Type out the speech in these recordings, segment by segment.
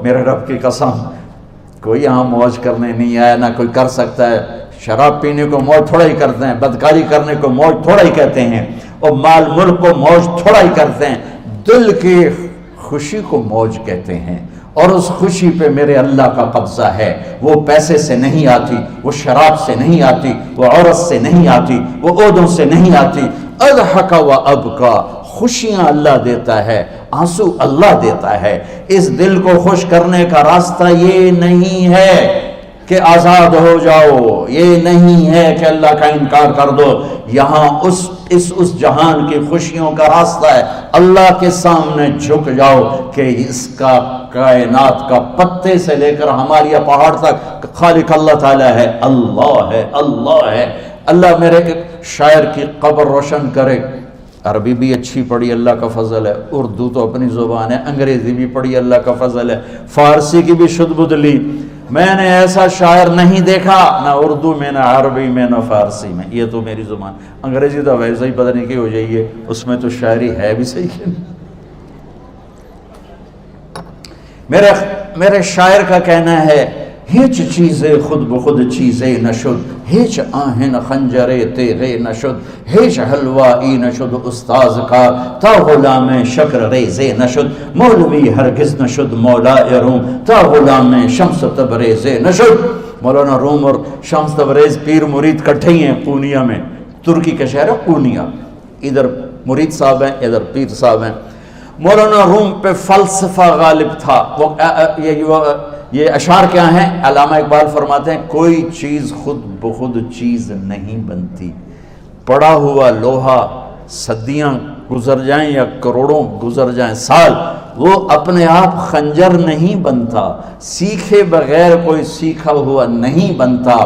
میرے رب کی قسم کوئی یہاں موج کرنے نہیں آیا، نہ کوئی کر سکتا ہے۔ شراب پینے کو موج تھوڑا ہی کرتے ہیں، بدکاری کرنے کو موج تھوڑا ہی کہتے ہیں، اور مال ملک کو موج تھوڑا ہی کرتے ہیں، دل کی خوشی کو موج کہتے ہیں۔ اور اس خوشی پہ میرے اللہ کا قبضہ ہے، وہ پیسے سے نہیں آتی، وہ شراب سے نہیں آتی، وہ عورت سے نہیں آتی، وہ عہدوں سے نہیں آتی۔ اضحک و ابکا، خوشیاں اللہ دیتا ہے، آنسو اللہ دیتا ہے۔ اس دل کو خوش کرنے کا راستہ یہ نہیں ہے کہ آزاد ہو جاؤ، یہ نہیں ہے کہ اللہ کا انکار کر دو۔ یہاں اس جہان کی خوشیوں کا راستہ ہے، اللہ کے سامنے جھک جاؤ کہ اس کا کائنات کا پتے سے لے کر ہمارے پہاڑ تک خالق اللہ تعالیٰ ہے، اللہ ہے، اللہ ہے۔ اللہ میرے شاعر کی قبر روشن کرے۔ عربی بھی اچھی پڑھی، اللہ کا فضل ہے، اردو تو اپنی زبان ہے، انگریزی بھی پڑھی، اللہ کا فضل ہے، فارسی کی بھی شد بد لی۔ میں نے ایسا شاعر نہیں دیکھا، نہ اردو میں، نہ عربی میں، نہ فارسی میں، یہ تو میری زبان۔ انگریزی تو ویسے ہی پتہ نہیں کی ہو جائیے، اس میں تو شاعری ہے بھی صحیح ہے۔ میرے شاعر کا کہنا ہے، ہیچ چیزیں خود بخود چیزیں نشد، ہیچ آہن خنجرے تیغے نشد، ہیچ حلوائی نشد استاذ کا، تا غلام شکر ریزے نشد، مولوی ہرگز نشد مولا روم، تا غلام شمس تبریز نشد۔ مولانا روم اور شمس تبریز پیر مرید کٹھے ہی ہیں پونیا میں، ترکی کا شہر ہے پونیا، ادھر مرید صاحب ہیں، ادھر پیر صاحب ہیں۔ مولانا روم پہ فلسفہ غالب تھا۔ یہ اشعار کیا ہیں؟ علامہ اقبال فرماتے ہیں، کوئی چیز خود بخود چیز نہیں بنتی، پڑا ہوا لوہا صدیاں گزر جائیں یا کروڑوں گزر جائیں سال، وہ اپنے آپ خنجر نہیں بنتا، سیکھے بغیر کوئی سیکھا ہوا نہیں بنتا۔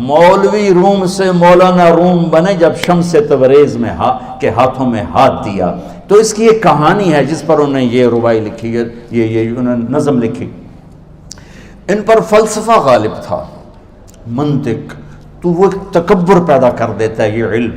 مولوی روم سے مولانا روم بنے جب شمس تبریز میں کے ہاتھوں میں ہاتھ دیا۔ تو اس کی ایک کہانی ہے جس پر انہوں نے یہ ربائی لکھی ہے، یہ انہوں نے نظم لکھی۔ ان پر فلسفہ غالب تھا، منطق، تو وہ تکبر پیدا کر دیتا ہے یہ علم۔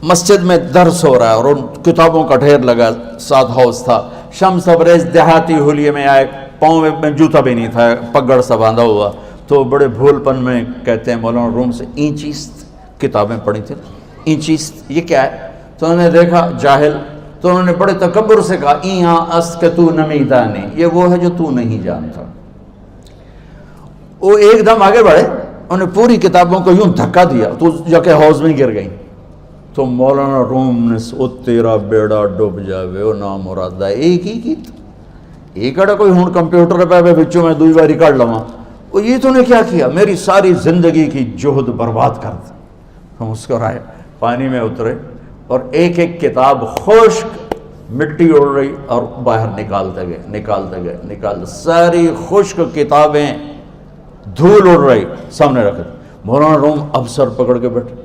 مسجد میں درس ہو رہا ہے اور ان کتابوں کا ڈھیر لگا، ساتھ ہاؤس تھا۔ شمس تبریز دیہاتی حلیے میں آئے، پاؤں میں جوتا بھی نہیں تھا، پگڑ سا باندھا ہوا، تو بڑے بھول پن میں کہتے ہیں مولانا روم سے، اینچیست کتابیں پڑھی تھیں، اینچیست یہ کیا ہے؟ تو انہوں نے دیکھا جاہل، تو انہوں نے بڑے تکبر سے کہا، ایہاں است کہ تو نمیدانی، یہ وہ ہے جو تو نہیں جانتا۔ وہ ایک دم آگے بڑھے، انہوں نے پوری کتابوں کو یوں دھکا دیا تو جا کے حوض میں گر گئی۔ تو مولانا روم نے او تیرا بیڑا ڈوب جاوے او نام مرادہ، ایک ہی کی ایک اڑا کوئی ہون کمپیوٹر پہ بچوں میں دوئی باری کر لواں، وہ یہ تو نے کیا کیا، میری ساری زندگی کی جہد برباد کر دی۔ ہم مسکرائے، پانی میں اترے اور ایک ایک کتاب خشک مٹی اڑ رہی اور باہر نکالتے گئے، ساری خشک کتابیں دھول اڑ رہی سامنے رکھے۔ مولانا روم اب سر پکڑ کے بیٹھے،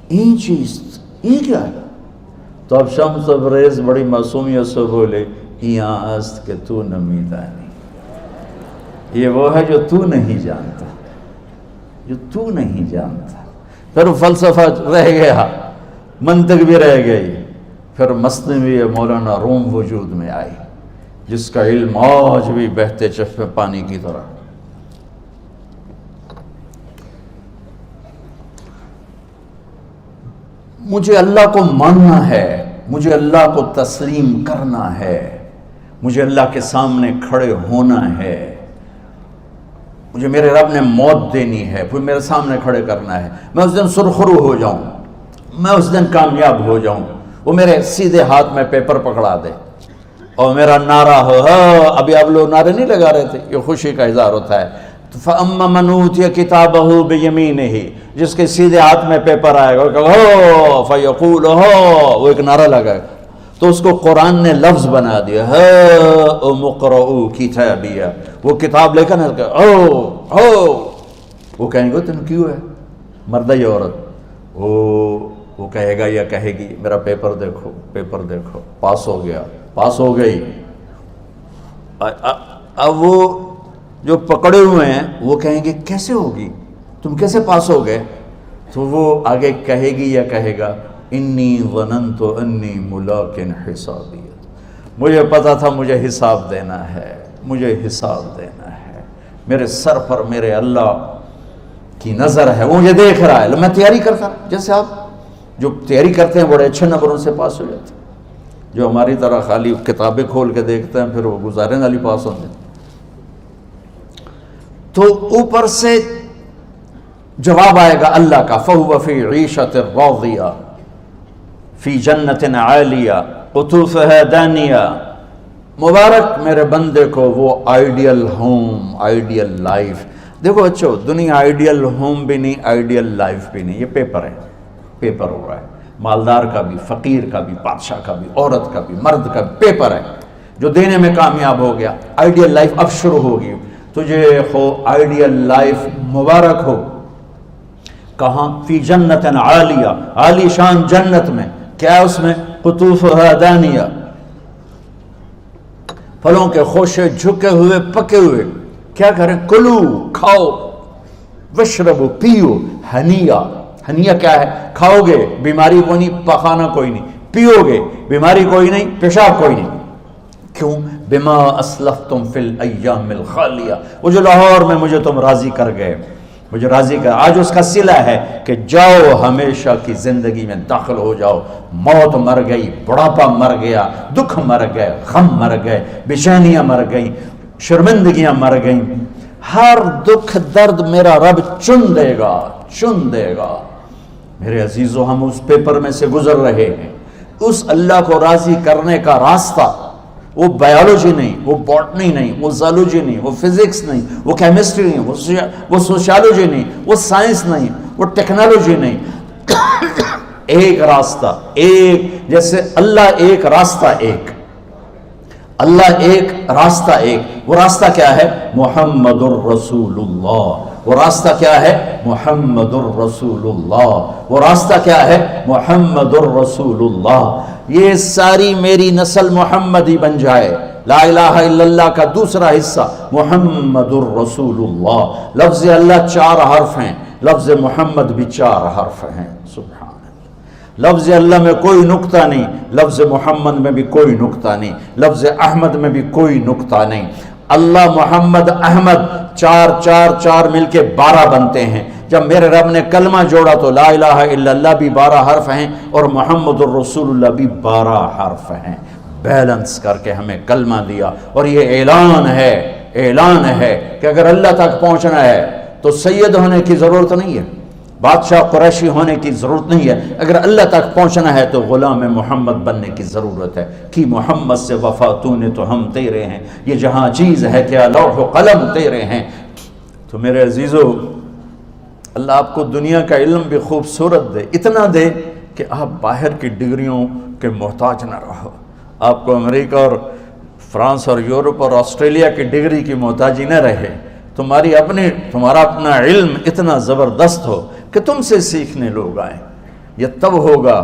این چیز یہ کیا ہے؟ تو اب شمس تبریز بڑی معصومیت سے بولے، یہاں است کہ تو نمیدانی، یہ وہ ہے جو تو نہیں جانتا، جو تو نہیں جانتا۔ پھر فلسفہ رہ گیا، منطق بھی رہ گئی، پھر مثنوی مولانا روم وجود میں آئی، جس کا علم آج بھی بہتے چشمے پانی کی طرح۔ مجھے اللہ کو ماننا ہے، مجھے اللہ کو تسلیم کرنا ہے، مجھے اللہ کے سامنے کھڑے ہونا ہے، مجھے میرے رب نے موت دینی ہے، پھر میرے سامنے کھڑے کرنا ہے، میں اس دن سرخرو ہو جاؤں، میں اس دن کامیاب ہو جاؤں، وہ میرے سیدھے ہاتھ میں پیپر پکڑا دے اور میرا نعرہ ہو، ابھی آپ لوگ نعرے نہیں لگا رہے تھے، یہ خوشی کا اظہار ہوتا ہے۔ فَأَمَّا مَنْ أُوتِيَ كِتَابَهُ بِيَمِينِهِ، جس کے سیدھے ہاتھ میں پیپر آئے گا، فَيَقُولُ وہ ایک نعرہ لگائے گا، تو اس کو قرآن نے لفظ بنا دیا، هَاؤْمُ اقْرَءُوا كِتَابِيَهْ، وہ کتاب لے کر وہ کہیں گے تم کیوں ہے، مرد یا عورت، وہ کہے گا یا کہے گی میرا پیپر دیکھو، پیپر دیکھو، پاس ہو گیا، پاس ہو گئی۔ اب وہ جو پکڑے ہوئے ہیں وہ کہیں گے کیسے ہوگی، تم کیسے پاس ہو گئے؟ تو وہ آگے کہے گی یا کہے گا، انی ظننت انی ملاق حسابی، مجھے پتا تھا مجھے حساب دینا ہے، مجھے حساب دینا ہے، میرے سر پر میرے اللہ کی نظر ہے، وہ مجھے دیکھ رہا ہے۔ میں تیاری کرتا ہوں، جیسے آپ جو تیاری کرتے ہیں بڑے اچھے نمبروں سے پاس ہو جاتے ہیں، جو ہماری طرح خالی کتابیں کھول کے دیکھتے ہیں پھر وہ گزارے والی پاس ہوتے ہیں۔ تو اوپر سے جواب آئے گا اللہ کا، فَهُوَ فِي عِيشَةٍ رَاضِيَةٍ فِي جَنَّةٍ عَالِيَةٍ قُطُوفُهَا دَانِيَةٌ۔ مبارک میرے بندے کو وہ آئیڈیل ہوم، آئیڈیل لائف۔ دیکھو بچو، دنیا آئیڈیل ہوم بھی نہیں، آئیڈیل لائف بھی نہیں، یہ پیپر ہے، پیپر ہو رہا ہے، مالدار کا بھی، فقیر کا بھی، بادشاہ کا بھی، عورت کا بھی، مرد کا بھی پیپر ہے۔ جو دینے میں کامیاب ہو گیا، آئیڈیل لائف اب شروع ہوگی۔ تجھے ہو آئیڈیل لائف مبارک ہو۔ کہاں؟ فی جنت عالیہ، عالی شان جنت میں، کیا اس میں؟ قطوفها دانیہ، پھلوں کے خوشے جھکے ہوئے پکے ہوئے۔ کیا کریں؟ کلو، کھاؤ، وشربو، پیو، ہنیا۔ ہنیا کیا ہے؟ کھاؤ گے بیماری کوئی نہیں، پخانا کوئی نہیں، پیو گے بیماری کوئی نہیں، پیشاب کوئی نہیں۔ کیوں؟ بما اسلفتم فی الایام الخالیہ، وہ جو لاہور میں مجھے تم راضی کر گئے، مجھے راضی کر، آج اس کا صلہ ہے کہ جاؤ ہمیشہ کی زندگی میں داخل ہو جاؤ۔ موت مر گئی، بڑھاپا مر گیا، دکھ مر گئے، غم مر گئے، بے-چینیاں مر گئیں، شرمندگیاں مر گئیں، ہر دکھ درد میرا رب چن دے گا، چن دے گا۔ میرے عزیزو، ہم اس پیپر میں سے گزر رہے ہیں۔ اس اللہ کو راضی کرنے کا راستہ، وہ بایولوجی نہیں، وہ باٹنی نہیں، وہ زالوجی نہیں، وہ فزکس نہیں، وہ کیمسٹری نہیں، وہ سوشیالوجی نہیں، وہ سائنس نہیں، وہ ٹیکنالوجی نہیں۔ ایک راستہ، ایک، جیسے اللہ ایک، راستہ ایک، اللہ ایک، راستہ ایک۔ وہ راستہ کیا ہے؟ محمد الرسول اللہ۔ وہ راستہ کیا ہے؟ محمد الرسول اللہ۔ وہ راستہ کیا ہے؟ محمد الرسول اللہ۔ یہ ساری میری نسل محمدی بن جائے۔ لا الہ الا اللہ کا دوسرا حصہ محمد الرسول اللہ۔ لفظ اللہ 4 حرف ہیں، لفظ محمد بھی 4 حرف ہیں۔ سبحان اللہ۔ لفظ اللہ میں کوئی نقطہ نہیں، لفظ محمد میں بھی کوئی نقطہ نہیں، لفظ احمد میں بھی کوئی نقطہ نہیں۔ اللہ، محمد، احمد، 4 4 4 مل کے 12 بنتے ہیں۔ جب میرے رب نے کلمہ جوڑا تو لا الہ الا اللہ بھی 12 حرف ہیں اور محمد الرسول اللہ بھی 12 حرف ہیں۔ بیلنس کر کے ہمیں کلمہ دیا، اور یہ اعلان ہے، اعلان ہے کہ اگر اللہ تک پہنچنا ہے تو سید ہونے کی ضرورت نہیں ہے، بادشاہ قریشی ہونے کی ضرورت نہیں ہے۔ اگر اللہ تک پہنچنا ہے تو غلام محمد بننے کی ضرورت ہے۔ کہ محمد سے وفا تو نے تو ہم تیرے ہیں، یہ جہاں چیز ہے کیا لوح و قلم تیرے ہیں۔ تو میرے عزیزو، اللہ آپ کو دنیا کا علم بھی خوبصورت دے، اتنا دے کہ آپ باہر کی ڈگریوں کے محتاج نہ رہو، آپ کو امریکہ اور فرانس اور یورپ اور آسٹریلیا کی ڈگری کی محتاجی نہ رہے، تمہارا اپنا علم اتنا زبردست ہو کہ تم سے سیکھنے لوگ آئیں۔ یہ تب ہوگا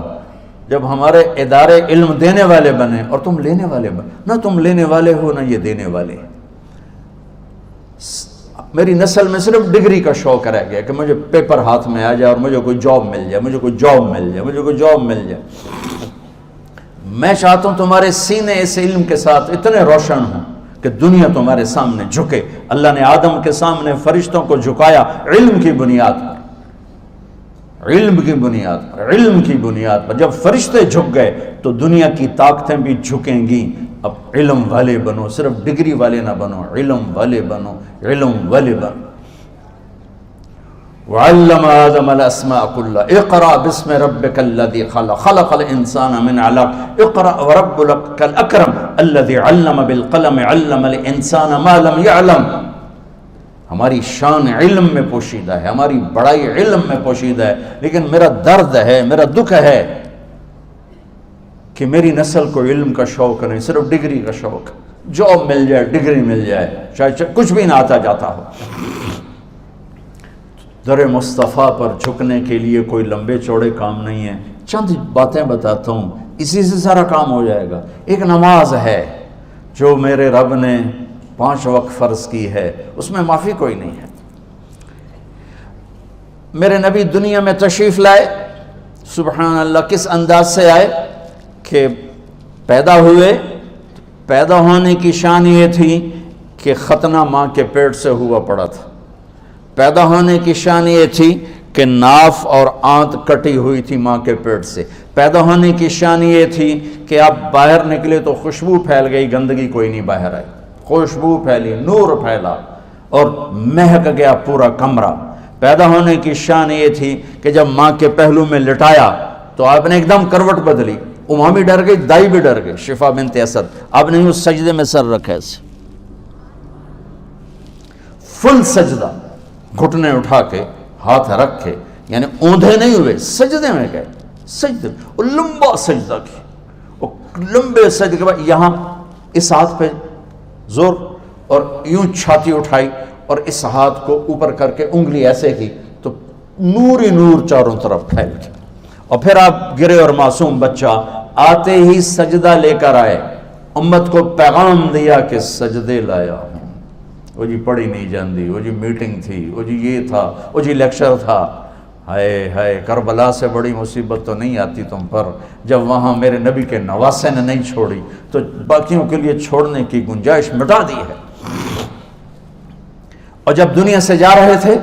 جب ہمارے ادارے علم دینے والے بنے اور تم لینے والے بنے، نہ تم لینے والے ہو نہ یہ دینے والے۔ میری نسل میں صرف ڈگری کا شوق رہ گیا کہ مجھے پیپر ہاتھ میں آ جائے اور مجھے کوئی جاب مل جائے، مجھے کوئی جاب مل جائے، مجھے کوئی جاب مل جائے۔ میں چاہتا ہوں تمہارے سینے اس علم کے ساتھ اتنے روشن ہوں کہ دنیا تمہارے سامنے جھکے۔ اللہ نے آدم کے سامنے فرشتوں کو جھکایا علم کی بنیاد پر، علم کی بنیاد پر، علم کی بنیاد پر۔ جب فرشتے جھک گئے تو دنیا کی طاقتیں بھی جھکیں گی۔ اب علم والے بنو، صرف ڈگری والے نہ بنو، علم والے بنو، علم والے بنو۔ وعلم آدم الاسماء كلها اقرأ باسم ربك الذي خلق خلق الانسان من علق اقرأ وربك الاكرم الذي علم بالقلم علم الانسان ما لم يعلم۔ ہماری شان علم میں پوشیدہ ہے، ہماری بڑائی علم میں پوشیدہ ہے، لیکن میرا درد ہے، میرا دکھ ہے کہ میری نسل کو علم کا شوق نہیں، صرف ڈگری کا شوق۔ جاب مل جائے، ڈگری مل جائے، چاہے کچھ بھی نہ آتا جاتا ہو۔ در مصطفیٰ پر جھکنے کے لیے کوئی لمبے چوڑے کام نہیں ہیں، چند باتیں بتاتا ہوں، اسی سے سارا کام ہو جائے گا۔ ایک نماز ہے جو میرے رب نے 5 وقت فرض کی ہے، اس میں معافی کوئی نہیں ہے۔ میرے نبی دنیا میں تشریف لائے، سبحان اللہ، کس انداز سے آئے کہ پیدا ہوئے، پیدا ہونے کی شان یہ تھی کہ ختنہ ماں کے پیٹ سے ہوا پڑا تھا. پیدا ہونے کی شان یہ تھی کہ ناف اور آنت کٹی ہوئی تھی ماں کے پیٹ سے. پیدا ہونے کی شان یہ تھی کہ آپ باہر نکلے تو خوشبو پھیل گئی, گندگی کوئی نہیں باہر آئی, خوشبو پھیلی, نور پھیلا اور مہک گیا پورا کمرہ. پیدا ہونے کی شان یہ تھی کہ جب ماں کے پہلو میں لٹایا تو آپ نے ایک دم کروٹ بدلی. اماں بھی ڈر گئی, دائی بھی ڈر گئی, شفا بنت اسد. آپ نے اس سجدے میں سر رکھا ایسے فل سجدہ, گھٹنے اٹھا کے ہاتھ رکھ کے, یعنی اوندھے نہیں ہوئے, سجدے میں گئے. سجدے اور لمبا سجدہ کی, اور لمبے سجدے کے بعد یہاں اس ہاتھ پہ زور اور یوں چھاتی اٹھائی اور اس ہاتھ کو اوپر کر کے انگلی ایسے کی تو نور ہی نور چاروں طرف پھیل گیا. اور پھر آپ گرے اور معصوم بچہ آتے ہی سجدہ لے کر آئے, امت کو پیغام دیا کہ سجدے لایا ہوں. وہ جی پڑھی نہیں جاندی, وہ جی میٹنگ تھی, وہ جی یہ تھا, وہ جی لیکچر تھا. ہائے ہائے, کربلا سے بڑی مصیبت تو نہیں آتی تم پر جب وہاں میرے نبی کے نواسے نے نہیں چھوڑی تو باقیوں کے لیے چھوڑنے کی گنجائش مٹا دی ہے. اور جب دنیا سے جا رہے تھے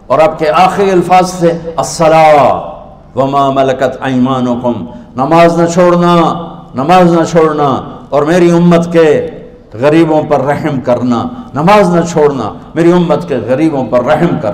اور آپ کے آخری الفاظ تھے الصلاۃ وما ملکت ایمانکم, نماز نہ چھوڑنا, نماز نہ چھوڑنا, اور میری امت کے غریبوں پر رحم کرنا, نماز نہ چھوڑنا, میری امت کے غریبوں پر رحم کر.